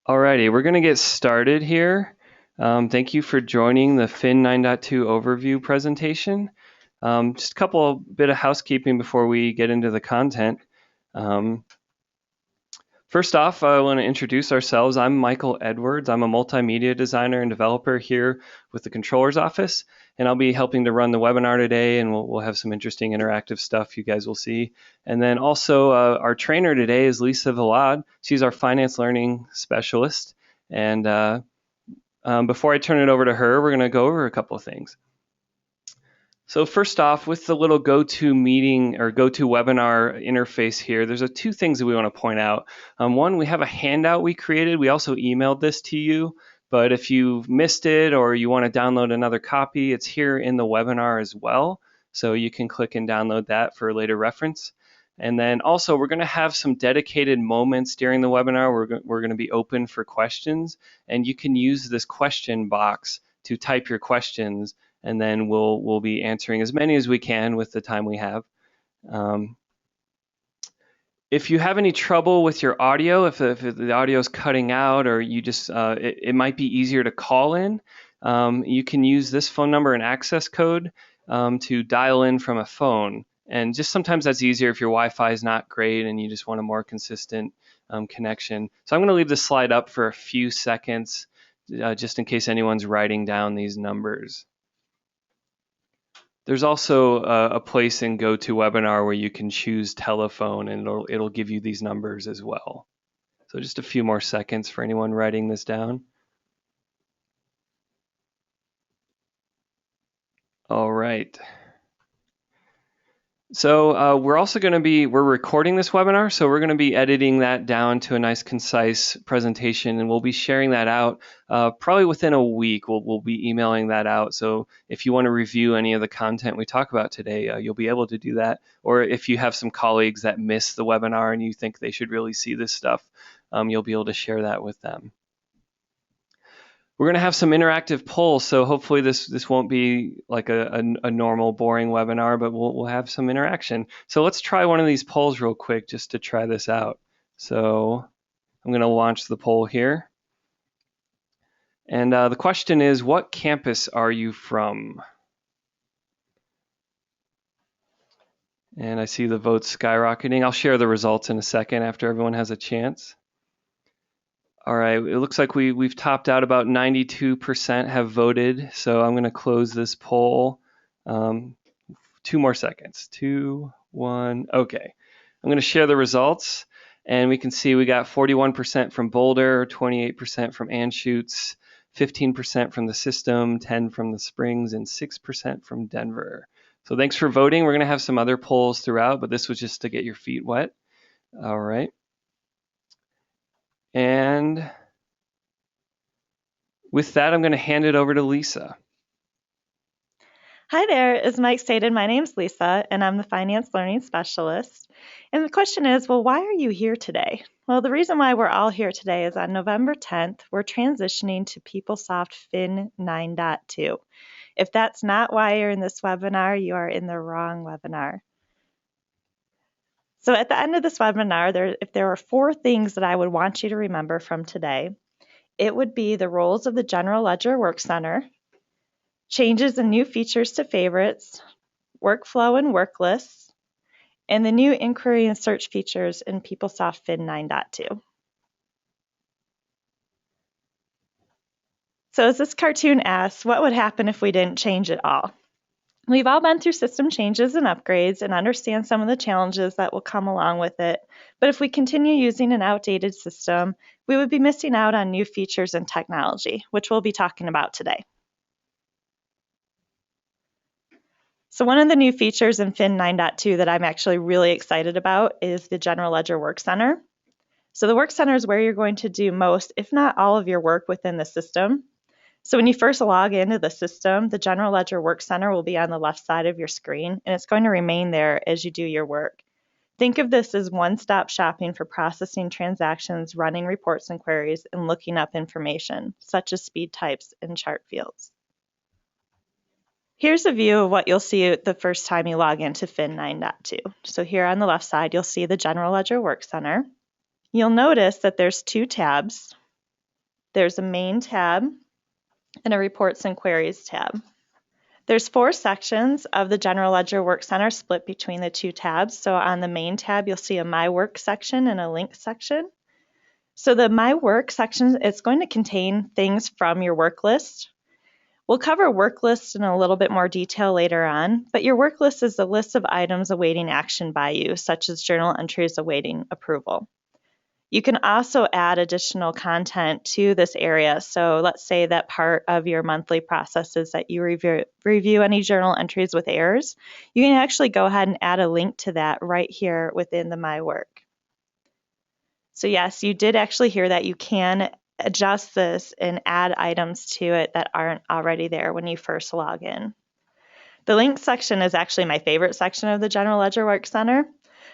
Alrighty, we're going to get started here. Thank you for joining the Fin 9.2 overview presentation. Just a couple bit of housekeeping before we get into the content. Um, First off, I want to introduce ourselves. I'm Michael Edwards. I'm a multimedia designer and developer here with the controller's office, and I'll be helping to run the webinar today, and we'll have some interesting interactive stuff you guys will see. And then also our trainer today is Lisa Villad. She's our finance learning specialist. And before I turn it over to her, we're going to go over a couple of things. So first off, with the little GoToMeeting or GoToWebinar interface here, there's two things that we want to point out. One, we have a handout we created. We also emailed this to you, but if you've missed it or you want to download another copy, it's here in the webinar as well. So you can click and download that for later reference. And then also, we're going to have some dedicated moments during the webinar. We're going to be open for questions, and you can use this question box to type your questions, and then we'll be answering as many as we can with the time we have. If you have any trouble with your audio, if the audio is cutting out, or you just it might be easier to call in, you can use this phone number and access code to dial in from a phone. And just sometimes that's easier if your Wi-Fi is not great and you just want a more consistent connection. So I'm going to leave this slide up for a few seconds just in case anyone's writing down these numbers. There's also a place in GoToWebinar where you can choose telephone, and it'll give you these numbers as well. So just a few more seconds for anyone writing this down. All right. So we're recording this webinar, so we're going to be editing that down to a nice concise presentation, and we'll be sharing that out probably within a week. We'll be emailing that out. So if you want to review any of the content we talk about today, you'll be able to do that. Or if you have some colleagues that missed the webinar and you think they should really see this stuff, you'll be able to share that with them. We're going to have some interactive polls, so hopefully this won't be like a normal boring webinar, but we'll have some interaction. So let's try one of these polls real quick just to try this out. So I'm going to launch the poll here. And the question is, what campus are you from? And I see the votes skyrocketing. I'll share the results in a second after everyone has a chance. All right, it looks like we've topped out. About 92% have voted, so I'm going to close this poll. 2 more seconds. 2, 1. Okay, I'm going to share the results, and we can see we got 41% from Boulder, 28% from Anschutz, 15% from the System, 10 from the Springs, and 6% from Denver. So thanks for voting. We're going to have some other polls throughout, but this was just to get your feet wet. All right. And with that, I'm going to hand it over to Lisa. Hi there. As Mike stated, my name's Lisa, and I'm the Finance Learning Specialist. And the question is, well, why are you here today? Well, the reason why we're all here today is on November 10th, we're transitioning to PeopleSoft Fin 9.2. If that's not why you're in this webinar, you are in the wrong webinar. So at the end of this webinar, if there are 4 things that I would want you to remember from today, it would be the roles of the General Ledger Work Center, changes and new features to favorites, workflow and work lists, and the new inquiry and search features in PeopleSoft Fin 9.2. So as this cartoon asks, what would happen if we didn't change it all? We've all been through system changes and upgrades and understand some of the challenges that will come along with it. But if we continue using an outdated system, we would be missing out on new features and technology, which we'll be talking about today. So one of the new features in Fin 9.2 that I'm actually really excited about is the General Ledger Work Center. So the Work Center is where you're going to do most, if not all of your work within the system. So when you first log into the system, the General Ledger Work Center will be on the left side of your screen, and it's going to remain there as you do your work. Think of this as one-stop shopping for processing transactions, running reports and queries, and looking up information, such as speed types and chart fields. Here's a view of what you'll see the first time you log into Fin 9.2. So here on the left side, you'll see the General Ledger Work Center. You'll notice that there's 2 tabs. there's a main tab, and a reports and queries tab. There's 4 sections of the General Ledger Work Center split between the 2 tabs. So on the main tab, you'll see a My Work section and a Link section. So the My Work section is going to contain things from your work list. We'll cover work lists in a little bit more detail later on, but your work list is a list of items awaiting action by you, such as journal entries awaiting approval. You can also add additional content to this area. So let's say that part of your monthly process is that you review any journal entries with errors. You can actually go ahead and add a link to that right here within the My Work. So yes, you did actually hear that. You can adjust this and add items to it that aren't already there when you first log in. The links section is actually my favorite section of the General Ledger Work Center.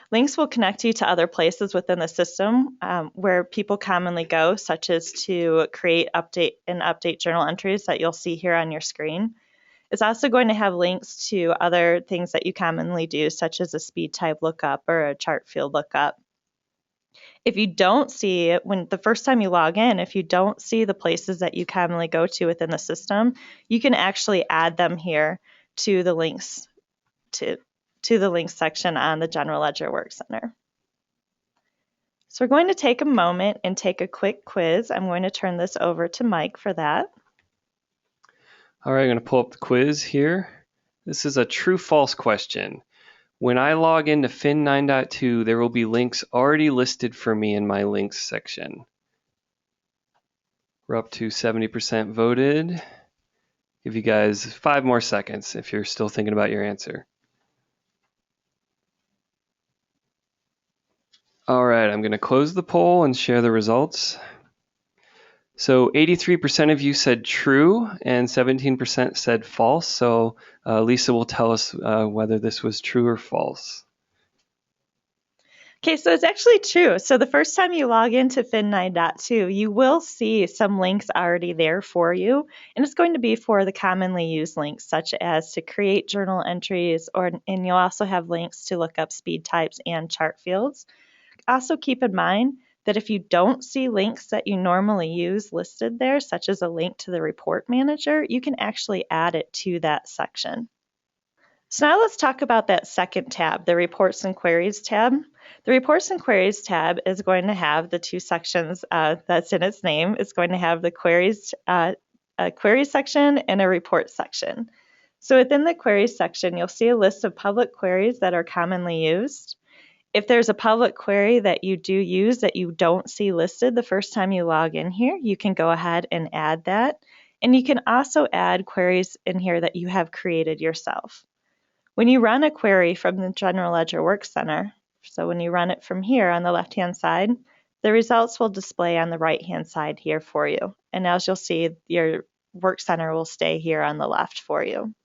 Links will connect you to other places within the system where people commonly go, such as to create, update journal entries that you'll see here on your screen. It's also going to have links to other things that you commonly do, such as a speed type lookup or a chart field lookup. If you don't see it, when the first time you log in, if you don't see the places that you commonly go to within the system, you can actually add them here to the links to the links section on the General Ledger Work Center. So we're going to take a moment and take a quick quiz. I'm going to turn this over to Mike for that. All right, I'm going to pull up the quiz here. This is a true-false question. When I log into Fin 9.2, there will be links already listed for me in my links section. We're up to 70% voted. Give you guys 5 more seconds if you're still thinking about your answer. All right, I'm going to close the poll and share the results. So 83% of you said true and 17% said false. So Lisa will tell us whether this was true or false. Okay, so it's actually true. So the first time you log into Fin 9.2, you will see some links already there for you, and it's going to be for the commonly used links, such as to create journal entries, and you'll also have links to look up speed types and chart fields. Also keep in mind that if you don't see links that you normally use listed there, such as a link to the report manager, you can actually add it to that section. So now let's talk about that second tab, the Reports and Queries tab. The Reports and Queries tab is going to have the 2 sections that's in its name. It's going to have the queries section and a report section. So within the queries section, you'll see a list of public queries that are commonly used. If there's a public query that you do use that you don't see listed the first time you log in here, you can go ahead and add that. And you can also add queries in here that you have created yourself. When you run a query from the General Ledger Work Center, so when you run it from here on the left-hand side, the results will display on the right-hand side here for you. And as you'll see, your Work Center will stay here on the left for you.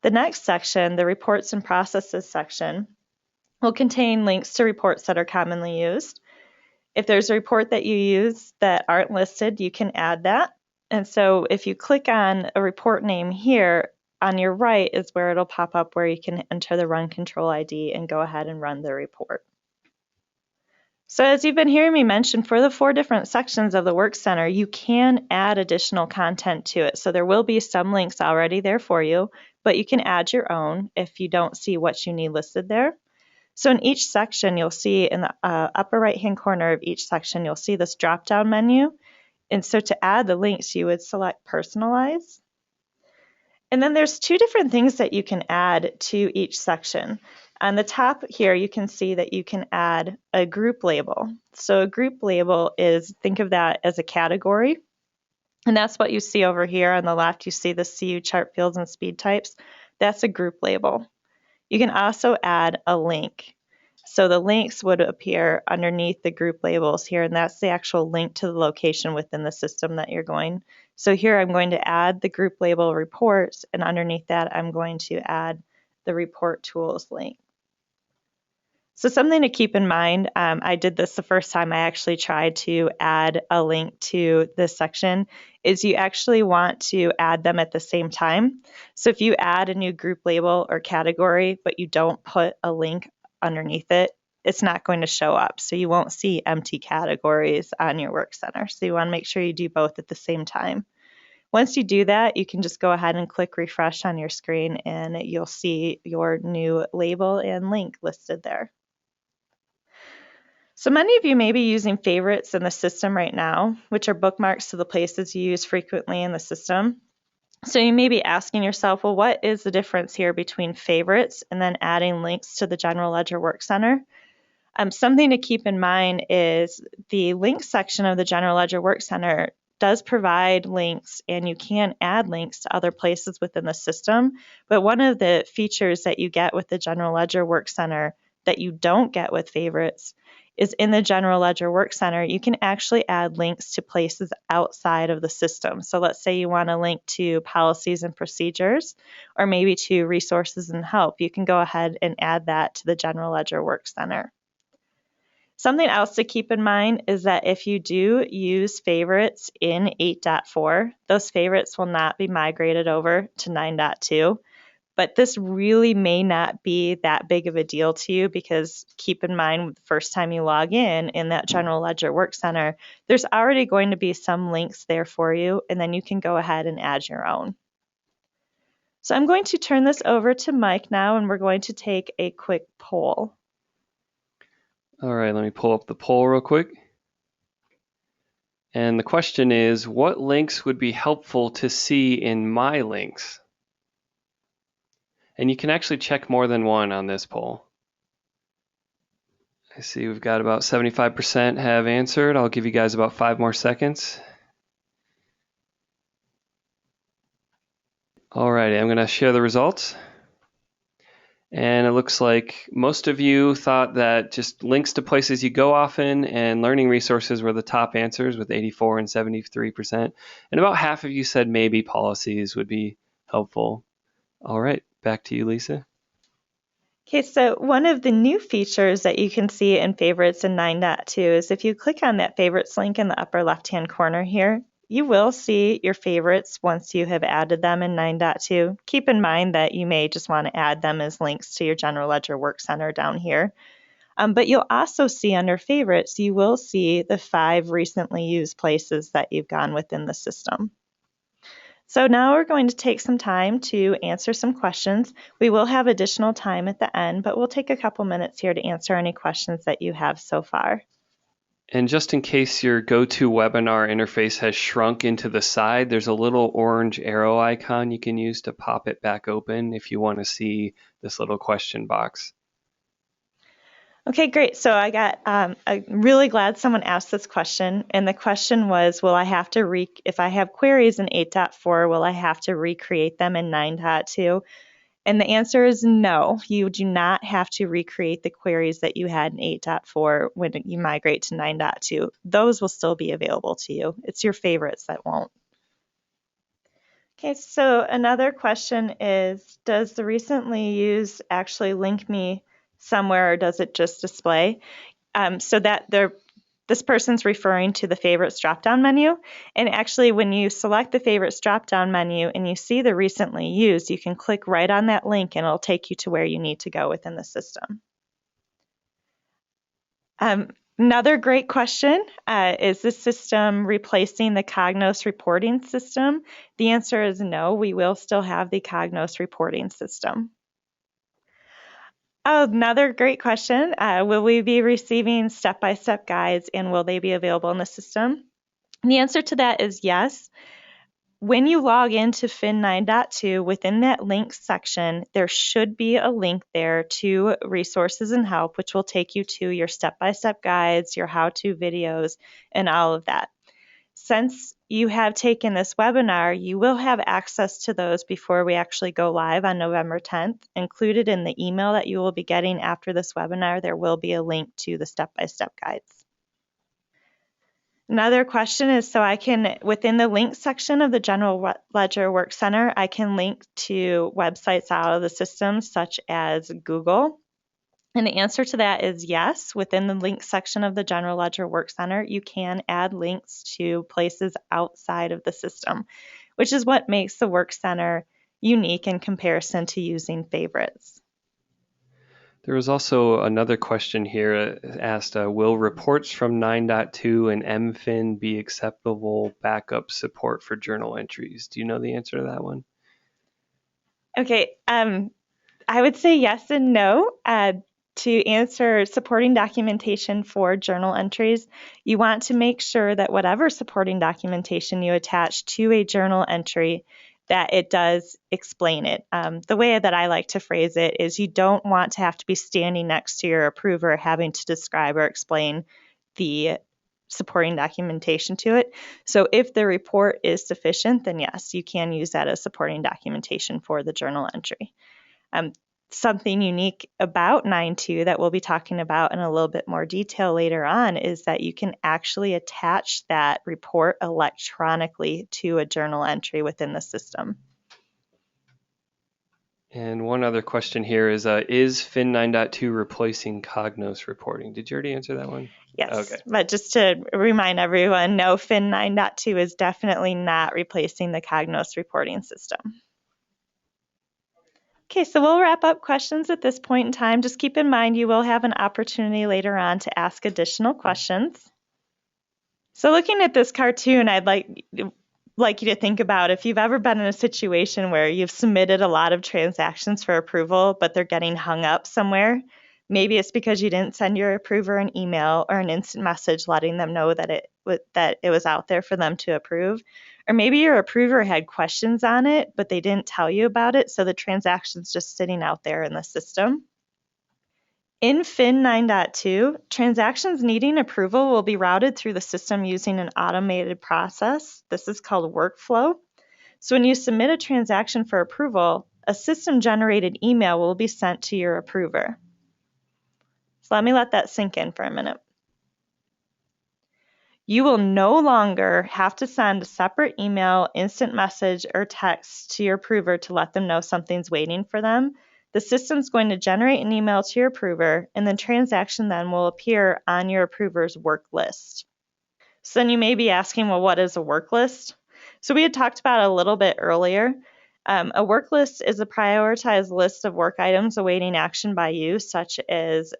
The next section, the Reports and Processes section, will contain links to reports that are commonly used. If there's a report that you use that aren't listed, you can add that. And so if you click on a report name here, on your right is where it'll pop up where you can enter the run control ID and go ahead and run the report. So as you've been hearing me mention, for the 4 different sections of the Work Center, you can add additional content to it. So there will be some links already there for you, but you can add your own if you don't see what you need listed there. So in each section, you'll see in the upper right-hand corner of each section, you'll see this drop-down menu. And so to add the links, you would select Personalize. And then there's 2 different things that you can add to each section. On the top here, you can see that you can add a group label. So a group label is, think of that as a category. And that's what you see over here on the left. You see the CU chart fields and speed types. That's a group label. You can also add a link. So the links would appear underneath the group labels here, and that's the actual link to the location within the system that you're going. So here I'm going to add the group label reports, and underneath that I'm going to add the report tools link. So something to keep in mind, I did this the first time I actually tried to add a link to this section, is you actually want to add them at the same time. So if you add a new group label or category, but you don't put a link underneath it, it's not going to show up. So you won't see empty categories on your work center. So you want to make sure you do both at the same time. Once you do that, you can just go ahead and click refresh on your screen and you'll see your new label and link listed there. So many of you may be using favorites in the system right now, which are bookmarks to the places you use frequently in the system. So you may be asking yourself, well, what is the difference here between favorites and then adding links to the General Ledger Work Center? Something to keep in mind is the links section of the General Ledger Work Center does provide links, and you can add links to other places within the system. But one of the features that you get with the General Ledger Work Center that you don't get with favorites is in the General Ledger Work Center, you can actually add links to places outside of the system. So let's say you want to link to policies and procedures, or maybe to resources and help. You can go ahead and add that to the General Ledger Work Center. Something else to keep in mind is that if you do use favorites in 8.4, those favorites will not be migrated over to 9.2. But this really may not be that big of a deal to you, because keep in mind, the first time you log in that General Ledger Work Center, there's already going to be some links there for you, and then you can go ahead and add your own. So I'm going to turn this over to Mike now, and we're going to take a quick poll. All right, let me pull up the poll real quick. And the question is, what links would be helpful to see in my links? And you can actually check more than one on this poll. I see we've got about 75% have answered. I'll give you guys about 5 more seconds. All right, I'm going to share the results. And it looks like most of you thought that just links to places you go often and learning resources were the top answers with 84 and 73%. And about half of you said maybe policies would be helpful. All right, back to you, Lisa. Okay, so one of the new features that you can see in favorites in 9.2 is if you click on that favorites link in the upper left-hand corner here, you will see your favorites once you have added them in 9.2. Keep in mind that you may just want to add them as links to your General Ledger Work Center down here. But you'll also see under favorites, you will see the 5 recently used places that you've gone within the system. So now we're going to take some time to answer some questions. We will have additional time at the end, but we'll take a couple minutes here to answer any questions that you have so far. And just in case your GoToWebinar interface has shrunk into the side, there's a little orange arrow icon you can use to pop it back open if you want to see this little question box. Okay, great. So I'm really glad someone asked this question. And the question was, will I have to, if I have queries in 8.4, will I have to recreate them in 9.2? And the answer is no. You do not have to recreate the queries that you had in 8.4 when you migrate to 9.2. Those will still be available to you. It's your favorites that won't. Okay, so another question is, does the recently used actually link me somewhere, or does it just display? So that this person's referring to the favorites drop-down menu. And actually, when you select the favorites drop-down menu and you see the recently used, you can click right on that link and it'll take you to where you need to go within the system. Another great question, is this system replacing the Cognos reporting system? The answer is no, we will still have the Cognos reporting system. Another great question, will we be receiving step-by-step guides and will they be available in the system? And the answer to that is yes. When you log into Fin 9.2, within that links section, there should be a link there to resources and help, which will take you to your step-by-step guides, your how-to videos, and all of that. Since you have taken this webinar, you will have access to those before we actually go live on November 10th. Included in the email that you will be getting after this webinar, there will be a link to the step-by-step guides. Another question is, so I can, within the links section of the General Ledger Work Center, I can link to websites out of the system such as Google. And the answer to that is yes. Within the links section of the General Ledger Work Center, you can add links to places outside of the system, which is what makes the Work Center unique in comparison to using favorites. There was also another question here asked, will reports from 9.2 and MFin be acceptable backup support for journal entries? Do you know the answer to that one? Okay, I would say yes and no. To answer supporting documentation for journal entries, you want to make sure that whatever supporting documentation you attach to a journal entry, that it does explain it. The way that I like to phrase it is you don't want to have to be standing next to your approver having to describe or explain the supporting documentation to it. So if the report is sufficient, then yes, you can use that as supporting documentation for the journal entry. Something unique about 9.2 that we'll be talking about in a little bit more detail later on is that you can actually attach that report electronically to a journal entry within the system. And one other question here is Fin 9.2 replacing Cognos reporting? Did you already answer that one? Yes, Okay. but just to remind everyone, no, Fin 9.2 is definitely not replacing the Cognos reporting system. Okay, so we'll wrap up questions at this point in time. Just keep in mind you will have an opportunity later on to ask additional questions. So looking at this cartoon, I'd like you to think about if you've ever been in a situation where you've submitted a lot of transactions for approval, but they're getting hung up somewhere. Maybe it's because you didn't send your approver an email or an instant message letting them know that it was out there for them to approve. Or maybe your approver had questions on it, but they didn't tell you about it, so the transaction's just sitting out there in the system. In Fin 9.2, transactions needing approval will be routed through the system using an automated process. This is called workflow. So when you submit a transaction for approval, a system-generated email will be sent to your approver. So let me let that sink in for a minute. You will no longer have to send a separate email, instant message, or text to your approver to let them know something's waiting for them. The system's going to generate an email to your approver, and the transaction then will appear on your approver's work list. So then you may be asking, well, what is a work list? So we had talked about it a little bit earlier. A work list is a prioritized list of work items awaiting action by you, such as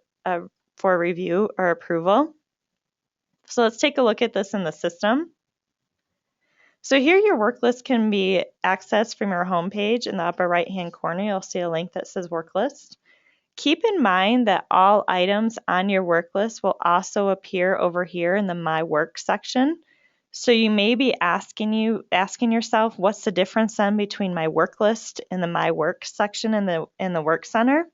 for review or approval. So let's take a look at this in the system. So here your work list can be accessed from your home page. In the upper right-hand corner, you'll see a link that says work list. Keep in mind that all items on your work list will also appear over here in the My Work section. So you may be asking yourself, what's the difference then between my work list and the My Work section in the Work Center?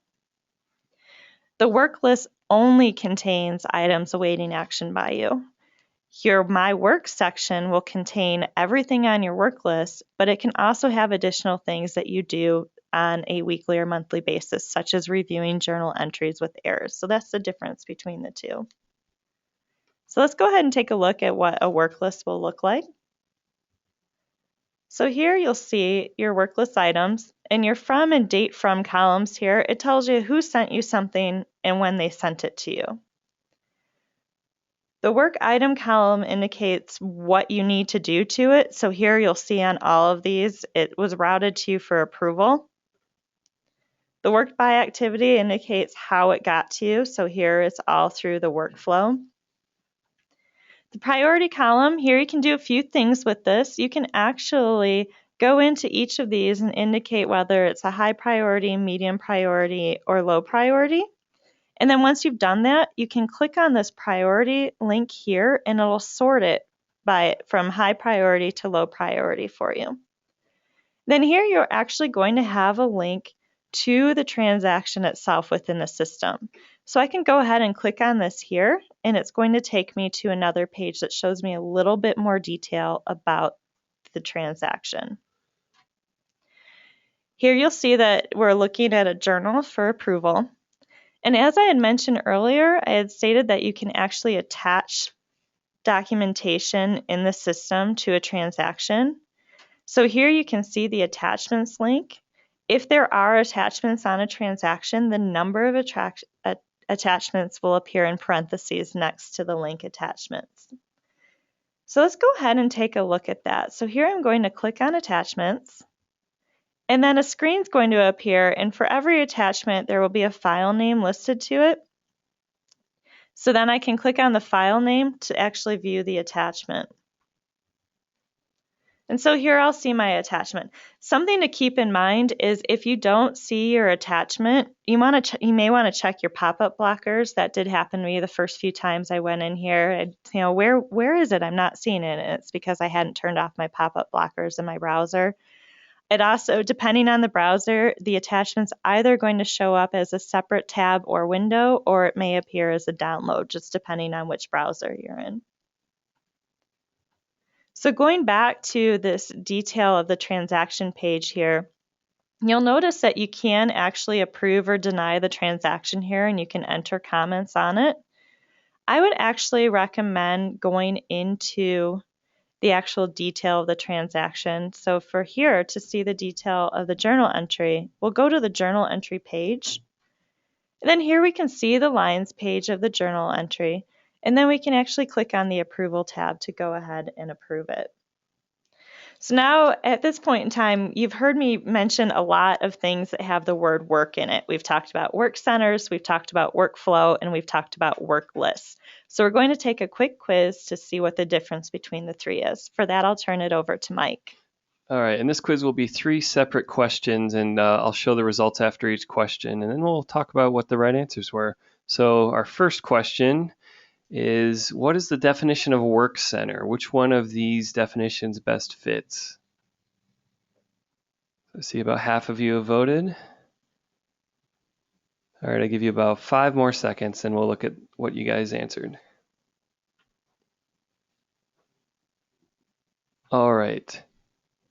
The work list only contains items awaiting action by you. Your My Work section will contain everything on your work list, but it can also have additional things that you do on a weekly or monthly basis, such as reviewing journal entries with errors. So that's the difference between the two. So let's go ahead and take a look at what a work list will look like. So here you'll see your work list items, and your from and date from columns here, it tells you who sent you something and when they sent it to you. The work item column indicates what you need to do to it. So here you'll see on all of these, it was routed to you for approval. The work by activity indicates how it got to you. So here it's all through the workflow. The priority column, here you can do a few things with this. You can actually go into each of these and indicate whether it's a high priority, medium priority, or low priority. And then once you've done that, you can click on this priority link here and it'll sort it from high priority to low priority for you. Then here you're actually going to have a link to the transaction itself within the system. So I can go ahead and click on this here and it's going to take me to another page that shows me a little bit more detail about the transaction. Here you'll see that we're looking at a journal for approval. And as I had mentioned earlier, I had stated that you can actually attach documentation in the system to a transaction. So here you can see the attachments link. If there are attachments on a transaction, the number of attachments will appear in parentheses next to the link attachments. So let's go ahead and take a look at that. So here I'm going to click on attachments. And then a screen's going to appear, and for every attachment, there will be a file name listed to it. So then I can click on the file name to actually view the attachment. And so here I'll see my attachment. Something to keep in mind is if you don't see your attachment, you may want to check your pop-up blockers. That did happen to me the first few times I went in here. And, where is it? I'm not seeing it. And it's because I hadn't turned off my pop-up blockers in my browser. It also, depending on the browser, the attachment's either going to show up as a separate tab or window, or it may appear as a download, just depending on which browser you're in. So going back to this detail of the transaction page here, you'll notice that you can actually approve or deny the transaction here, and you can enter comments on it. I would actually recommend going into the actual detail of the transaction. So for here, to see the detail of the journal entry, we'll go to the journal entry page. And then here we can see the lines page of the journal entry. And then we can actually click on the approval tab to go ahead and approve it. So now at this point in time, you've heard me mention a lot of things that have the word work in it. We've talked about work centers, we've talked about workflow, and we've talked about work lists. So we're going to take a quick quiz to see what the difference between the three is. For that, I'll turn it over to Mike. All right, and this quiz will be 3 separate questions, and I'll show the results after each question, and then we'll talk about what the right answers were. So our first question is, what is the definition of a work center? Which one of these definitions best fits? I see about half of you have voted. All right, I'll give you about 5 more seconds, and we'll look at what you guys answered. All right.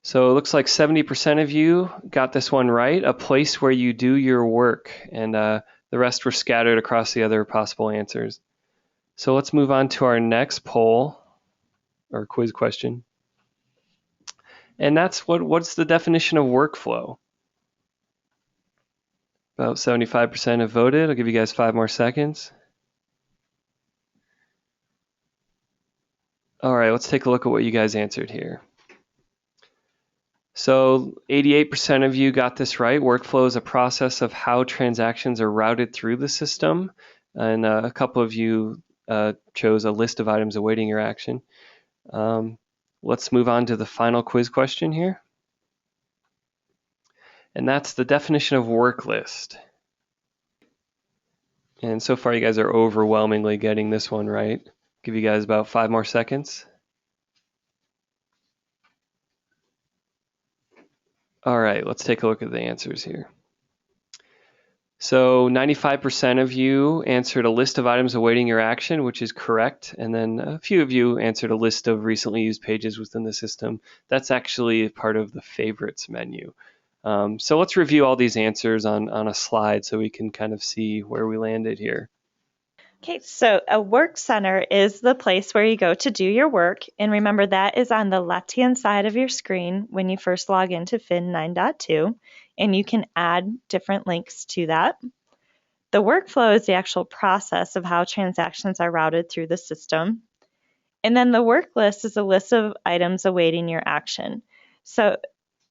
So it looks like 70% of you got this one right, a place where you do your work, and the rest were scattered across the other possible answers. So let's move on to our next poll or quiz question. And that's what's the definition of workflow? About 75% have voted. I'll give you guys 5 more seconds. All right, let's take a look at what you guys answered here. So 88% of you got this right. Workflow is a process of how transactions are routed through the system. And a couple of you chose a list of items awaiting your action. Let's move on to the final quiz question here. And that's the definition of work list. And so far you guys are overwhelmingly getting this one right. Give you guys about 5 more seconds. All right, let's take a look at the answers here. So 95% of you answered a list of items awaiting your action, which is correct. And then a few of you answered a list of recently used pages within the system. That's actually part of the favorites menu. So let's review all these answers on a slide so we can kind of see where we landed here. Okay, so a work center is the place where you go to do your work. And remember, that is on the left-hand side of your screen when you first log into Fin 9.2, and you can add different links to that. The workflow is the actual process of how transactions are routed through the system. And then the work list is a list of items awaiting your action. So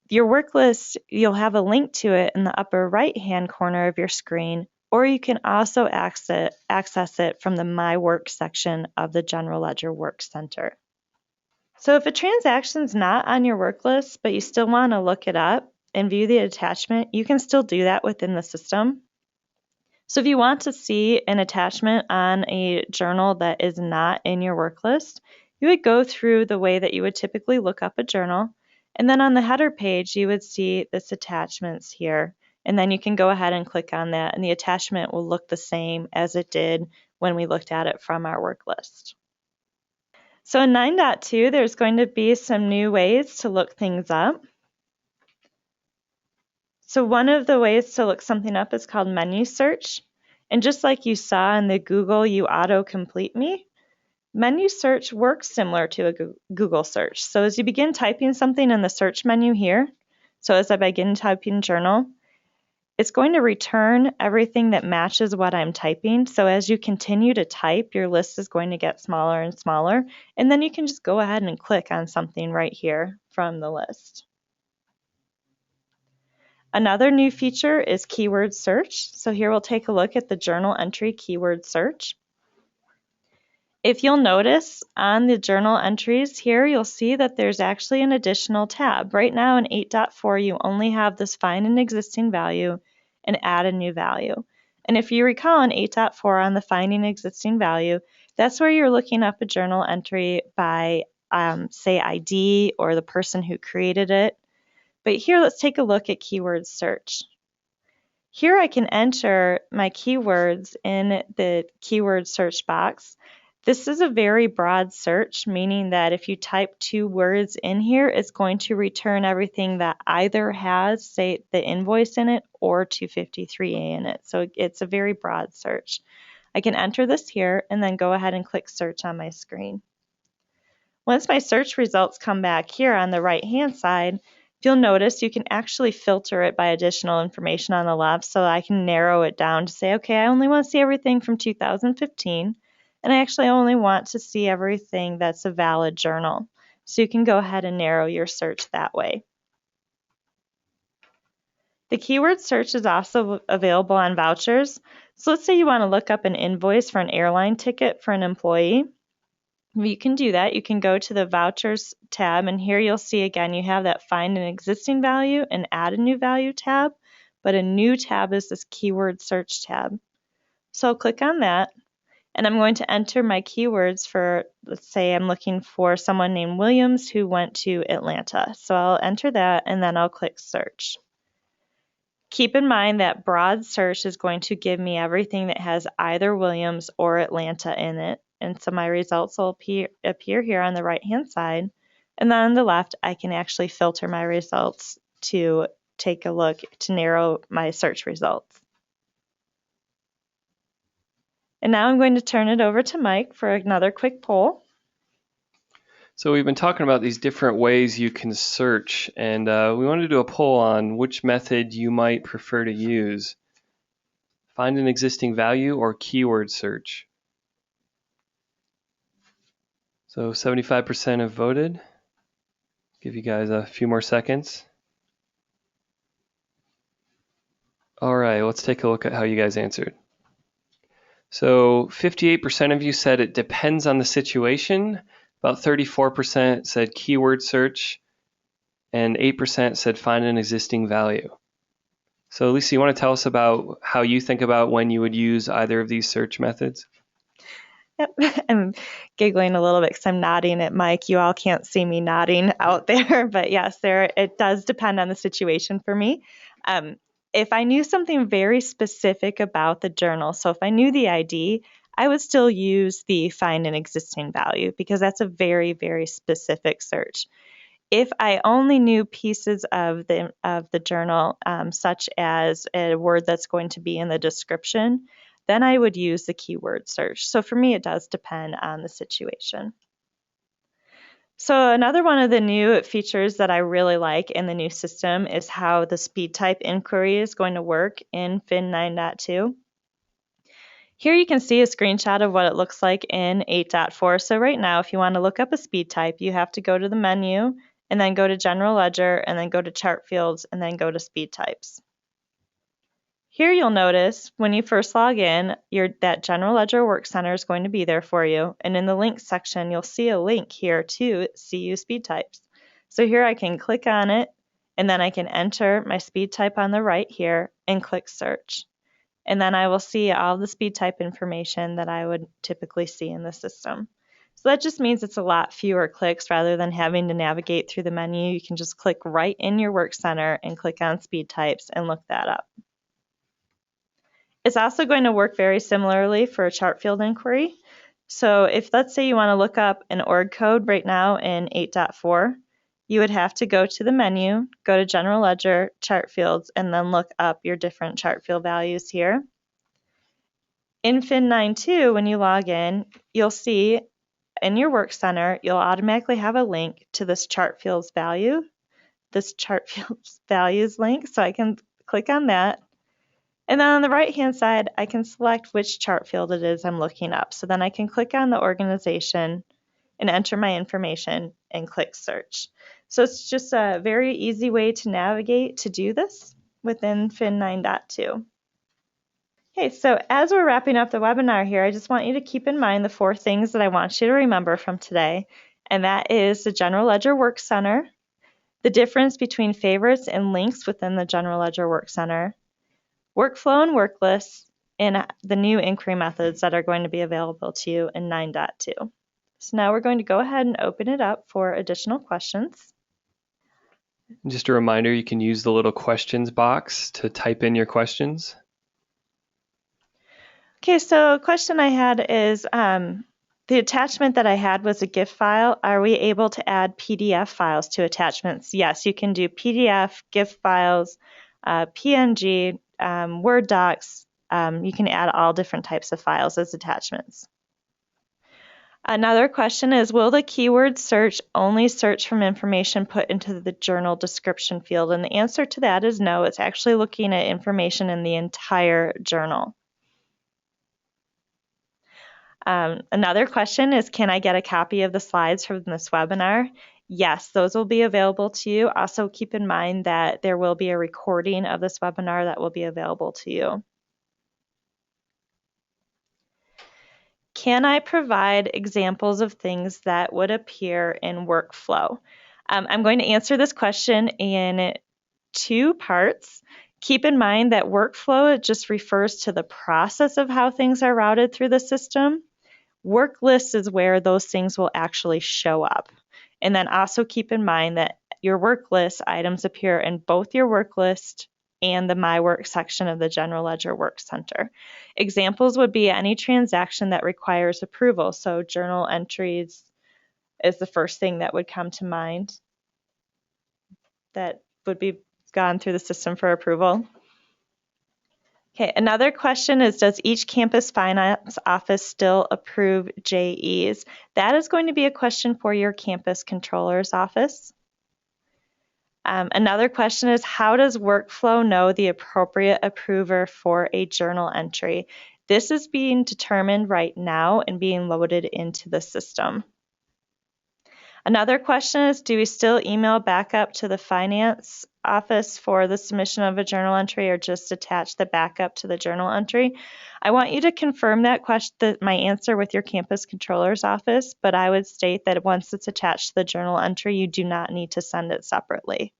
your work list, you'll have a link to it in the upper right-hand corner of your screen, or you can also access it from the My Work section of the General Ledger Work Center. So if a transaction's not on your work list, but you still want to look it up and view the attachment, you can still do that within the system. So if you want to see an attachment on a journal that is not in your work list, you would go through the way that you would typically look up a journal. And then on the header page, you would see this attachments here. And then you can go ahead and click on that, and the attachment will look the same as it did when we looked at it from our work list. So in 9.2, there's going to be some new ways to look things up. So one of the ways to look something up is called menu search. And just like you saw in the Google You Auto Complete Me, menu search works similar to a Google search. So as you begin typing something in the search menu here, so as I begin typing journal, it's going to return everything that matches what I'm typing. So as you continue to type, your list is going to get smaller and smaller. And then you can just go ahead and click on something right here from the list. Another new feature is keyword search. So here we'll take a look at the journal entry keyword search. If you'll notice on the journal entries here, you'll see that there's actually an additional tab. Right now in 8.4, you only have this find an existing value and add a new value. And if you recall in 8.4 on the finding existing value, that's where you're looking up a journal entry by, say, ID or the person who created it. But here, let's take a look at keyword search. Here I can enter my keywords in the keyword search box. This is a very broad search, meaning that if you type 2 words in here, it's going to return everything that either has, say, the invoice in it or 253A in it. So it's a very broad search. I can enter this here and then go ahead and click search on my screen. Once my search results come back here on the right-hand side, if you'll notice, you can actually filter it by additional information on the left, so I can narrow it down to say, okay, I only want to see everything from 2015, and I actually only want to see everything that's a valid journal. So you can go ahead and narrow your search that way. The keyword search is also available on vouchers. So let's say you want to look up an invoice for an airline ticket for an employee. You can do that. You can go to the Vouchers tab, and here you'll see again you have that Find an Existing Value and Add a New Value tab, but a new tab is this Keyword Search tab. So I'll click on that, and I'm going to enter my keywords for, let's say I'm looking for someone named Williams who went to Atlanta. So I'll enter that, and then I'll click Search. Keep in mind that broad search is going to give me everything that has either Williams or Atlanta in it. And so my results will appear here on the right-hand side. And then on the left, I can actually filter my results to take a look to narrow my search results. And now I'm going to turn it over to Mike for another quick poll. So we've been talking about these different ways you can search, and we wanted to do a poll on which method you might prefer to use. Find an existing value or keyword search. So 75% have voted. Give you guys a few more seconds. All right, let's take a look at how you guys answered. So 58% of you said it depends on the situation. About 34% said keyword search, and 8% said find an existing value. So Lisa, you want to tell us about how you think about when you would use either of these search methods? Yep. I'm giggling a little bit because I'm nodding at Mike. You all can't see me nodding out there, but yes, it does depend on the situation for me. If I knew something very specific about the journal, so if I knew the ID, I would still use the find an existing value because that's a very, very specific search. If I only knew pieces of the journal, such as a word that's going to be in the description, then I would use the keyword search. So for me, it does depend on the situation. So another one of the new features that I really like in the new system is how the speed type inquiry is going to work in Fin 9.2. Here you can see a screenshot of what it looks like in 8.4. So right now, if you want to look up a speed type, you have to go to the menu and then go to General Ledger and then go to Chart Fields and then go to Speed Types. Here you'll notice when you first log in, that General Ledger Work Center is going to be there for you. And in the links section, you'll see a link here to CU Speed Types. So here I can click on it, and then I can enter my speed type on the right here and click Search. And then I will see all the speed type information that I would typically see in the system. So that just means it's a lot fewer clicks rather than having to navigate through the menu. You can just click right in your Work Center and click on speed types and look that up. It's also going to work very similarly for a chart field inquiry. So if, let's say, you want to look up an org code right now in 8.4, you would have to go to the menu, go to General Ledger, Chart Fields, and then look up your different chart field values here. In Fin 9.2, when you log in, you'll see in your Work Center, you'll automatically have a link to this chart fields value, this chart fields values link. So I can click on that. And then on the right-hand side, I can select which chart field it is I'm looking up. So then I can click on the organization and enter my information and click search. So it's just a very easy way to navigate to do this. within Fin 9.2. Okay, so as we're wrapping up the webinar here, I just want you to keep in mind the 4 things that I want you to remember from today, and that is the General Ledger Work Center, the difference between favorites and links within the General Ledger Work Center, workflow and work lists, and the new inquiry methods that are going to be available to you in 9.2. So now we're going to go ahead and open it up for additional questions. Just a reminder, you can use the little questions box to type in your questions. Okay, so a question I had is, the attachment that I had was a GIF file. Are we able to add PDF files to attachments? Yes, you can do PDF, GIF files, PNG, Word docs. You can add all different types of files as attachments. Another question is, will the keyword search only search from information put into the journal description field? And the answer to that is no. It's actually looking at information in the entire journal. Another question is, can I get a copy of the slides from this webinar? Yes, those will be available to you. Also keep in mind that there will be a recording of this webinar that will be available to you. Can I provide examples of things that would appear in workflow? I'm going to answer this question in 2 parts. Keep in mind that workflow just refers to the process of how things are routed through the system. Work list is where those things will actually show up. And then also keep in mind that your work list items appear in both your work list and the My Work section of the General Ledger Work Center. Examples would be any transaction that requires approval. So journal entries is the first thing that would come to mind that would be gone through the system for approval. Okay, another question is, does each campus finance office still approve JEs? That is going to be a question for your campus controller's office. Another question is, how does workflow know the appropriate approver for a journal entry? This is being determined right now and being loaded into the system. Another question is, do we still email backup to the finance office for the submission of a journal entry, or just attach the backup to the journal entry? I want you to confirm that question, my answer, with your campus controller's office, but I would state that once it's attached to the journal entry, you do not need to send it separately.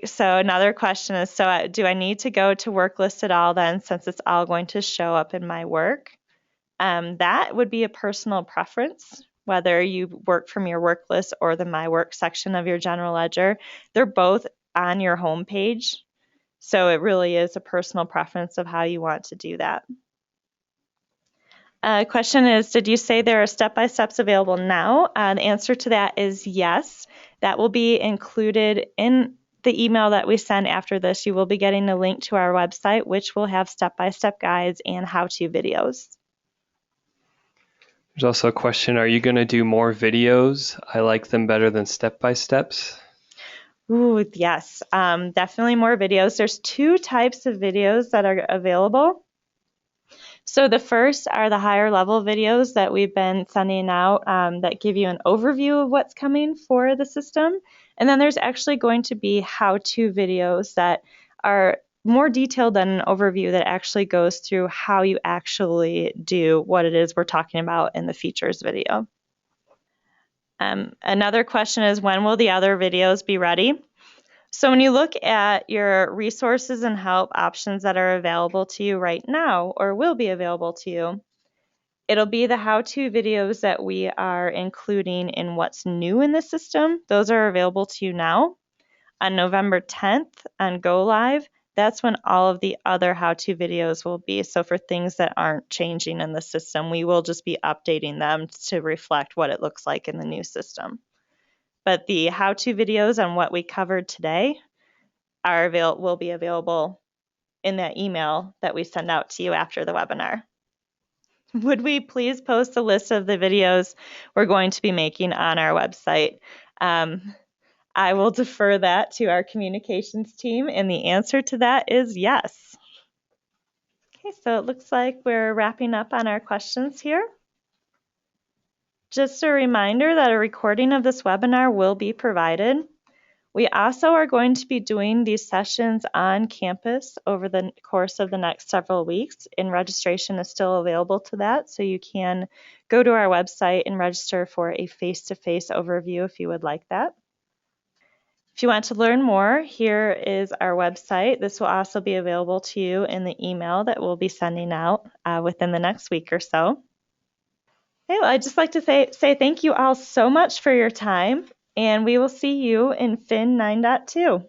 So another question is, so do I need to go to work list at all then, since it's all going to show up in my work? That would be a personal preference, whether you work from your work list or the My Work section of your general ledger. They're both on your home page, so it really is a personal preference of how you want to do that. Question is, did you say there are step-by-steps available now? The answer to that is yes. That will be included in the email that we send after this. You will be getting a link to our website, which will have step-by-step guides and how-to videos. There's also a question, are you going to do more videos? I like them better than step-by-steps. Ooh, yes, definitely more videos. There's 2 types of videos that are available. So the first are the higher level videos that we've been sending out that give you an overview of what's coming for the system. And then there's actually going to be how-to videos that are more detailed than an overview, that actually goes through how you actually do what it is we're talking about in the features video. Another question is, when will the other videos be ready? So when you look at your resources and help options that are available to you right now, or will be available to you, it'll be the how-to videos that we are including in what's new in the system. Those are available to you now. On November 10th on Go Live, that's when all of the other how-to videos will be. So for things that aren't changing in the system, we will just be updating them to reflect what it looks like in the new system. But the how-to videos on what we covered today will be available in that email that we send out to you after the webinar. Would we please post a list of the videos we're going to be making on our website? I will defer that to our communications team, and the answer to that is yes. Okay, so it looks like we're wrapping up on our questions here. Just a reminder that a recording of this webinar will be provided. We also are going to be doing these sessions on campus over the course of the next several weeks, and registration is still available to that, so you can go to our website and register for a face-to-face overview if you would like that. If you want to learn more, here is our website. This will also be available to you in the email that we'll be sending out within the next week or so. Okay, well, I'd just like to say thank you all so much for your time, and we will see you in Fin 9.2.